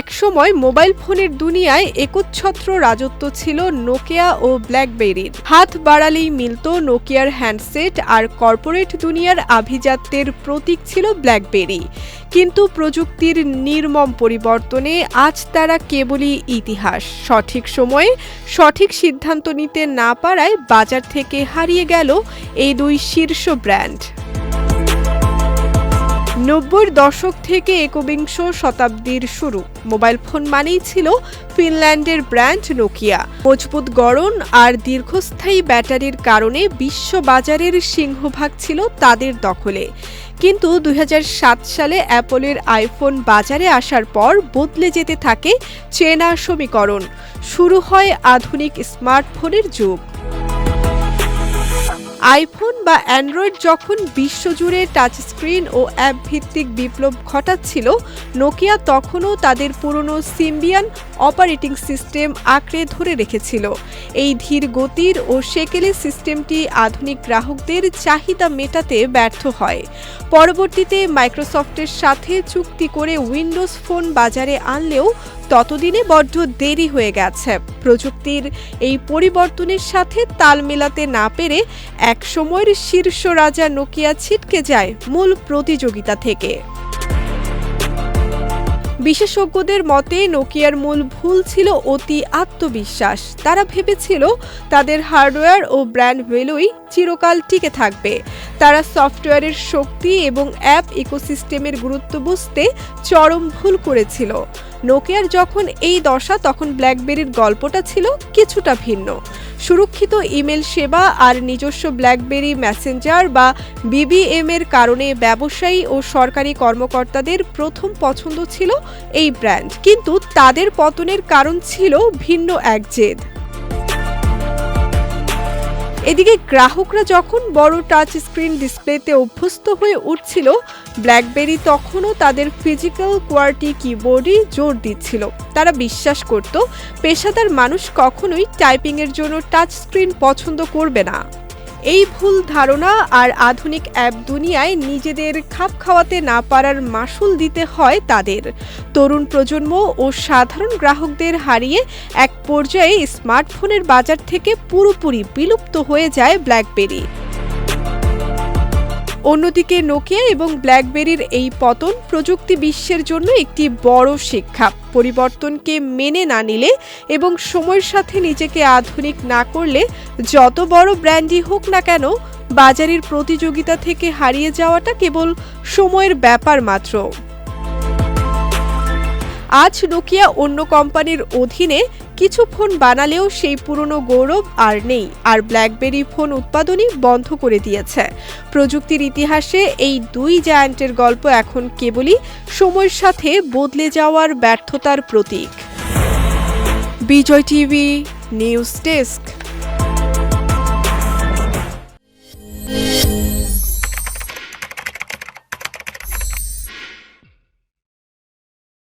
একসময় মোবাইল ফোনের দুনিয়ায় একচ্ছত্র রাজত্ব ছিল নোকিয়া ও ব্ল্যাকবেরির। হাত বাড়ালেই মিলত নোকিয়ার হ্যান্ডসেট, আর কর্পোরেট দুনিয়ার আভিজাত্যের প্রতীক ছিল ব্ল্যাকবেরি। কিন্তু প্রযুক্তির নির্মম পরিবর্তনে আজ তারা কেবলই ইতিহাস। সঠিক সময়ে সঠিক সিদ্ধান্ত নিতে না পারায় বাজার থেকে হারিয়ে গেল এই দুই শীর্ষ ব্র্যান্ড। ৯০-র দশক থেকে একবিংশ শতাব্দীর শুরু। মোবাইল ফোন মানেই ছিল ফিনল্যান্ডের ব্র্যান্ড নোকিয়া। মজবুত গড়ন আর দীর্ঘস্থায়ী ব্যাটারির কারণে বিশ্ববাজারের সিংহভাগ ছিল তাদের দখলে। কিন্তু ২০০৭ সালে অ্যাপলের আইফোন বাজারে আসার পর বদলে যেতে থাকে চেনা সমীকরণ। শুরু হয় আধুনিক স্মার্টফোনের যুগ। আইফোন বা অ্যান্ড্রয়েড যখন বিশ্বজুড়ে টাচস্ক্রিন ও অ্যাপ ভিত্তিক বিপ্লব ঘটাচ্ছিল, নোকিয়া তখনও তাদের পুরনো সিম্বিয়ান অপারেটিং সিস্টেম আঁকড়ে ধরে রেখেছিল। এই ধীর গতির ও সেকেলে সিস্টেমটি আধুনিক গ্রাহকদের চাহিদা মেটাতে ব্যর্থ হয়। পরবর্তীতে মাইক্রোসফটের সাথে চুক্তি করে উইন্ডোজ ফোন বাজারে আনলেও ততদিনে বড্ড দেরি হয়ে গেছে। প্রযুক্তির এই পরিবর্তনের সাথে তাল মেলাতে না পেরে একসময়ের শীর্ষ রাজা নোকিয়া ছিটকে যায় মূল প্রতিযোগিতা থেকে। বিশেষজ্ঞদের মতে নোকিয়ার মূল ভুল ছিল অতি আত্মবিশ্বাস। তারা ভেবেছিল তাদের হার্ডওয়্যার ও ব্র্যান্ড ভ্যালুই চিরকাল টিকে থাকবে। তারা সফটওয়্যারের শক্তি এবং অ্যাপ ইকোসিস্টেমের গুরুত্ব বুঝতে চরম ভুল করেছিল। নোকিয়ার যখন এই দশা, তখন ব্ল্যাকবেরির গল্পটা ছিল কিছুটা ভিন্ন। সুরক্ষিত ইমেল সেবা আর নিজস্ব ব্ল্যাকবেরি মেসেঞ্জার বা বিবিএম এর কারণে ব্যবসায়ী ও সরকারি কর্মকর্তাদের প্রথম পছন্দ ছিল এই ব্র্যান্ড। কিন্তু তাদের পতনের কারণ ছিল ভিন্ন এক জেদ। এদিকে গ্রাহকরা যখন বড় টাচ স্ক্রিন ডিসপ্লেতে অভ্যস্ত হয়ে উঠছিল, ব্ল্যাকবেরি তখনও তাদের ফিজিক্যাল কোয়ালিটি কিবোর্ডে জোর দিচ্ছিল। তারা বিশ্বাস করত পেশাদার মানুষ কখনোই টাইপিংয়ের জন্য টাচ স্ক্রিন পছন্দ করবে না। এই ভুল ধারণা আর আধুনিক অ্যাপ দুনিয়ায় নিজেদের খাপ খাওয়াতে না পারার মাসুল দিতে হয় তাদের। তরুণ প্রজন্ম ও সাধারণ গ্রাহকদের হারিয়ে এক পর্যায়ে স্মার্টফোনের বাজার থেকে পুরোপুরি বিলুপ্ত হয়ে যায় ব্ল্যাকবেরি। অন্যদিকে নোকিয়া এবং ব্ল্যাকবেরির এই পতন প্রযুক্তি বিশ্বের জন্য একটি বড় শিক্ষা। পরিবর্তনকে মেনে না নিলে এবং সময়ের সাথে নিজেকে আধুনিক না করলে যত বড় ব্র্যান্ডই হোক না কেন, বাজারের প্রতিযোগিতা থেকে হারিয়ে যাওয়াটা কেবল সময়ের ব্যাপার মাত্র। আজ নোকিয়া অন্য কোম্পানির অধীনে কিছু ফোন বানালেও সেই পুরনো গৌরব আর নেই, আর ব্ল্যাকবেরি ফোন উৎপাদনই বন্ধ করে দিয়েছে। প্রযুক্তির ইতিহাসে এই দুই জায়ান্টের গল্প এখন কেবলই সময়ের সাথে বদলে যাওয়ার ব্যর্থতার প্রতীক। বিজয় টিভি নিউজ ডেস্ক।